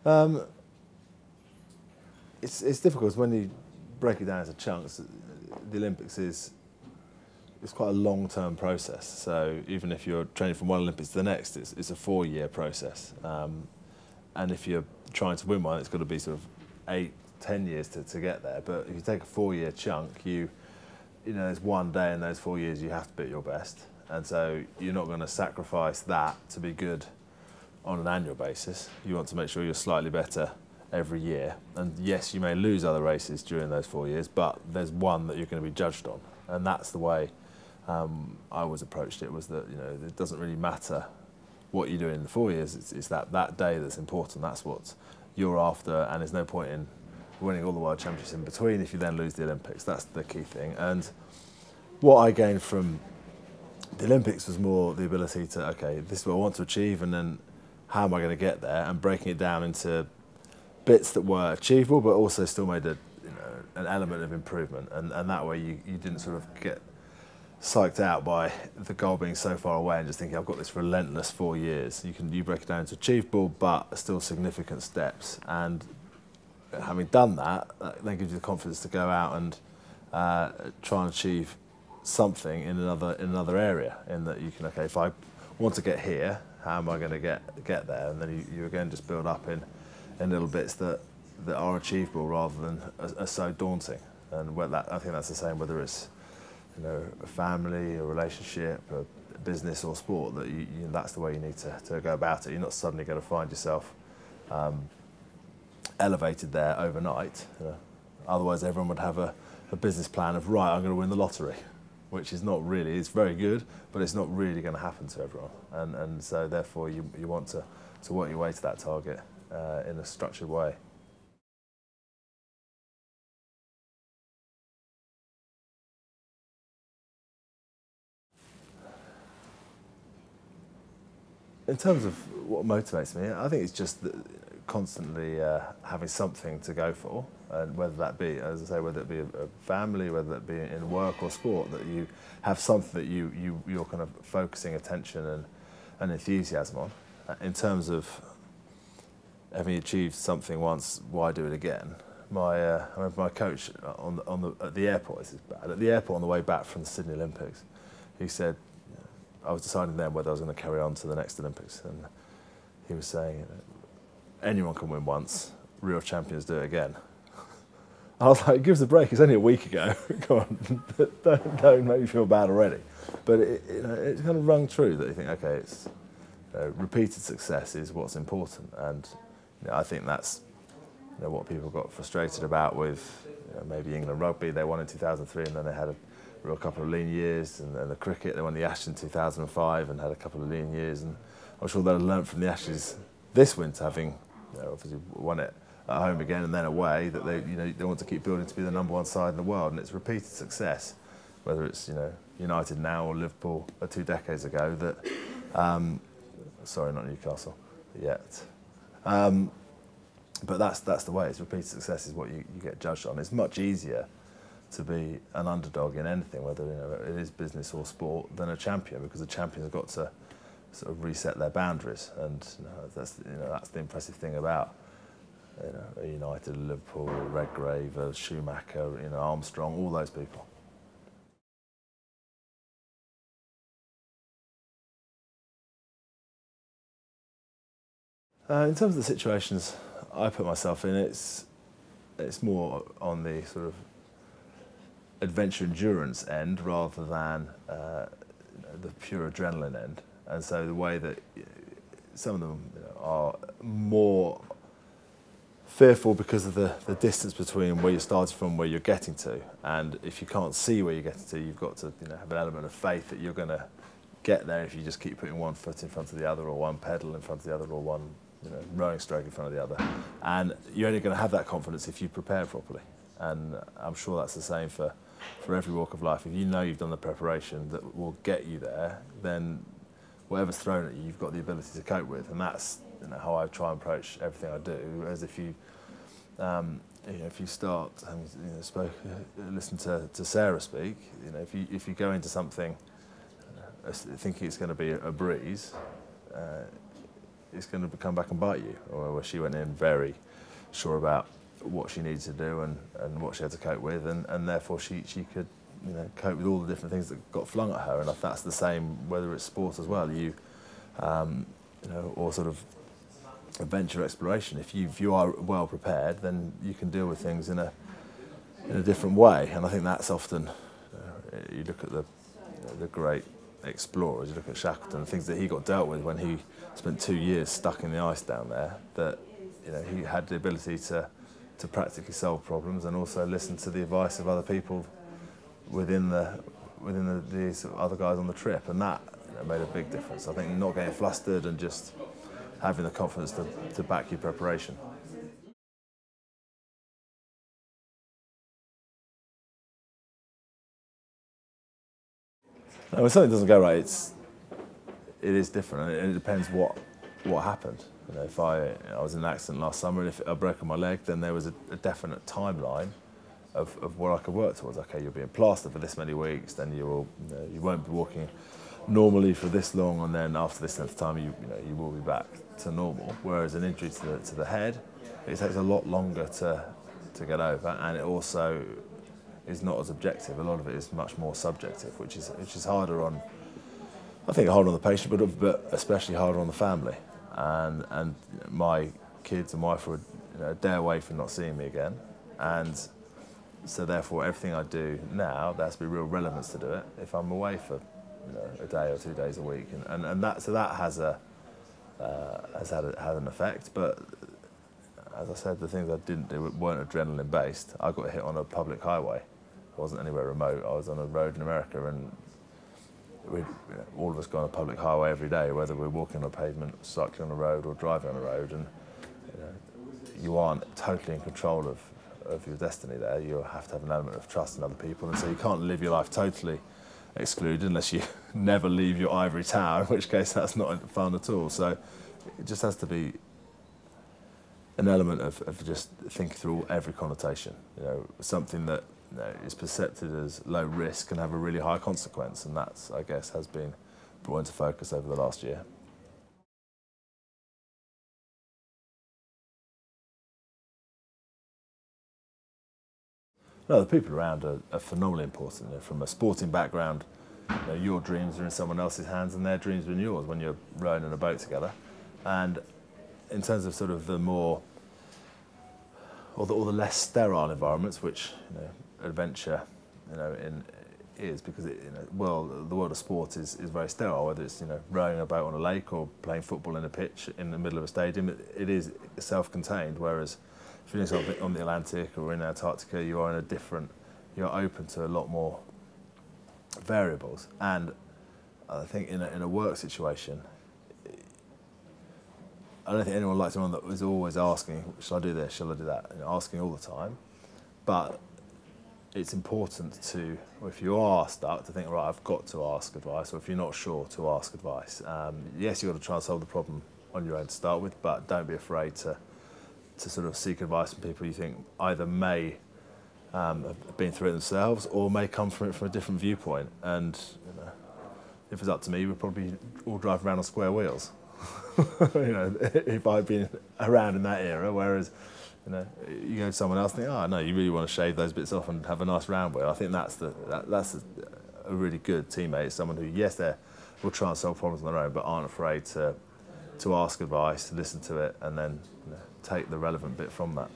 Um, it's difficult when you break it down into chunks. The Olympics is it's quite a long-term process. So even if you're training from one Olympics to the next, it's a 4-year process. And if you're trying to win one, it's got to be sort of 8, 10 years to get there. But if you take a 4-year chunk, you know, there's one day in those 4 years you have to be at your best. And so you're not going to sacrifice that to be good on an annual basis. You want to make sure you're slightly better every year. And yes, you may lose other races during those 4 years, but there's one that you're going to be judged on. And that's the way I always approached it, was that, you know, it doesn't really matter what you do in the 4 years. It's that day that's important. That's what you're after, and there's no point in winning all the World Championships in between if you then lose the Olympics. That's the key thing. And what I gained from the Olympics was more the ability to, okay, this is what I want to achieve, and then how am I going to get there, and breaking it down into bits that were achievable but also still made an element of improvement, and that way you didn't sort of get psyched out by the goal being so far away and just thinking, I've got this relentless 4 years. You break it down into achievable but still significant steps, and having done that then gives you the confidence to go out and try and achieve something in another area, in that you can, okay, if I want to get here, how am I going to get there? And then you again just build up in little bits that are achievable rather than are so daunting. And I think that's the same whether it's, you know, a family, a relationship, a business or sport, that that's the way you need to go about it. You're not suddenly going to find yourself elevated there overnight. You know? Otherwise everyone would have a business plan of, right, I'm going to win the lottery, which is not really, it's very good, but it's not really going to happen to everyone. And so therefore you want to work your way to that target in a structured way. In terms of what motivates me, I think it's just constantly having something to go for, and whether that be, as I say, whether it be a family, whether it be in work or sport, that you have something that you're kind of focusing attention and enthusiasm on. In terms of having achieved something once, why do it again? I remember my coach at the airport. This is bad. At the airport on the way back from the Sydney Olympics, he said, I was deciding then whether I was going to carry on to the next Olympics, and he was saying, anyone can win once, real champions do it again. I was like, give us a break, it's only a week ago. Come on, don't make me feel bad already. But it kind of rung true that you think, okay, it's repeated success is what's important, and I think that's what people got frustrated about with maybe England rugby. They won in 2003, and then they had a real couple of lean years, and the cricket, they won the Ashes in 2005 and had a couple of lean years, and I'm sure they'll learn from the Ashes this winter, having obviously won it at home again and then away, that they want to keep building to be the #1 side in the world, and it's repeated success, whether it's United now or Liverpool 2 decades ago. That sorry, not Newcastle yet. But that's the way. It's repeated success is what you get judged on. It's much easier to be an underdog in anything, whether it is business or sport, than a champion, because a champion has got to sort of reset their boundaries, and that's the impressive thing about a United, Liverpool, Redgrave, Schumacher, Armstrong, all those people. In terms of the situations I put myself in, it's more on the sort of adventure endurance end rather than the pure adrenaline end. And so the way that some of them are more fearful because of the distance between where you started from, where you're getting to, and if you can't see where you're getting to, you've got to have an element of faith that you're going to get there if you just keep putting one foot in front of the other, or one pedal in front of the other, or one rowing stroke in front of the other. And you're only going to have that confidence if you prepare properly. And I'm sure that's the same for every walk of life. If you know you've done the preparation that will get you there, then whatever's thrown at you, you've got the ability to cope with. And that's how I try and approach everything I do. As if you start and listen to Sarah speak, if you go into something thinking it's going to be a breeze, it's going to come back and bite you. Or where she went in very sure about what she needed to do and what she had to cope with, and therefore she could, you know, cope with all the different things that got flung at her. And if that's the same whether it's sport as well, you know, or sort of adventure exploration. If you are well prepared, then you can deal with things in a different way. And I think that's often, you look at the great explorers, you look at Shackleton, the things that he got dealt with when he spent 2 years stuck in the ice down there, that, you know, he had the ability to practically solve problems and also listen to the advice of other people within the sort of other guys on the trip, and that, you know, made a big difference. I think not getting flustered and just having the confidence to back your preparation. Now, when something doesn't go right, it is different, and it depends what happened. You know, if I was in an accident last summer, and if I broke my leg, then there was a definite timeline of what I could work towards. Okay, you'll be in plaster for this many weeks, then you won't be walking normally for this long, and then after this length of time, you will be back to normal. Whereas an injury to the head, it takes a lot longer to get over, and it also is not as objective. A lot of it is much more subjective, which is harder on, I think, harder on the patient, but especially harder on the family. And my kids and wife were, you know, a day away from not seeing me again, and so therefore everything I do now, there has to be real relevance to do it if I'm away for, you know, a day or 2 days a week, and that has had an effect. But as I said, the things I didn't do weren't adrenaline based. I got hit on a public highway. I wasn't anywhere remote. I was on a road in America, and all of us go on a public highway every day, whether we're walking on a pavement, cycling on a road, or driving on a road, and, you know, you aren't totally in control of your destiny there. You have to have an element of trust in other people, and so you can't live your life totally excluded unless you never leave your ivory tower, in which case that's not fun at all. So it just has to be an element of just thinking through every connotation. You know, something that, you know, is perceived as low risk can have a really high consequence, and that's, I guess, has been brought into focus over the last year. No, the people around are phenomenally important. You know, from a sporting background, you know, your dreams are in someone else's hands and their dreams are in yours when you're rowing in a boat together. And in terms of sort of the more, or the less sterile environments, which, you know, adventure, you know, is, because the world of sport is very sterile. Whether it's, you know, rowing a boat on a lake or playing football in a pitch in the middle of a stadium, it is self-contained. Whereas if you're doing something on the Atlantic or in Antarctica, you are you're open to a lot more variables. And I think in a work situation, I don't think anyone likes someone that is always asking, shall I do this, shall I do that? You know, asking all the time. But it's important to, if you are stuck, to think, right, I've got to ask advice, or if you're not sure, to ask advice. Yes, you've got to try and solve the problem on your own to start with, but don't be afraid to sort of seek advice from people you think either may have been through it themselves or may come from it from a different viewpoint. And, you know, if it's up to me, we'd probably all drive around on square wheels. You know, if I'd been around in that era, whereas, you know, you go to someone else and think, oh no, you really want to shave those bits off and have a nice round wheel. I think that's a really good teammate, someone who, yes, they will try and solve problems on their own, but aren't afraid to ask advice, to listen to it, and then, you know, take the relevant bit from that.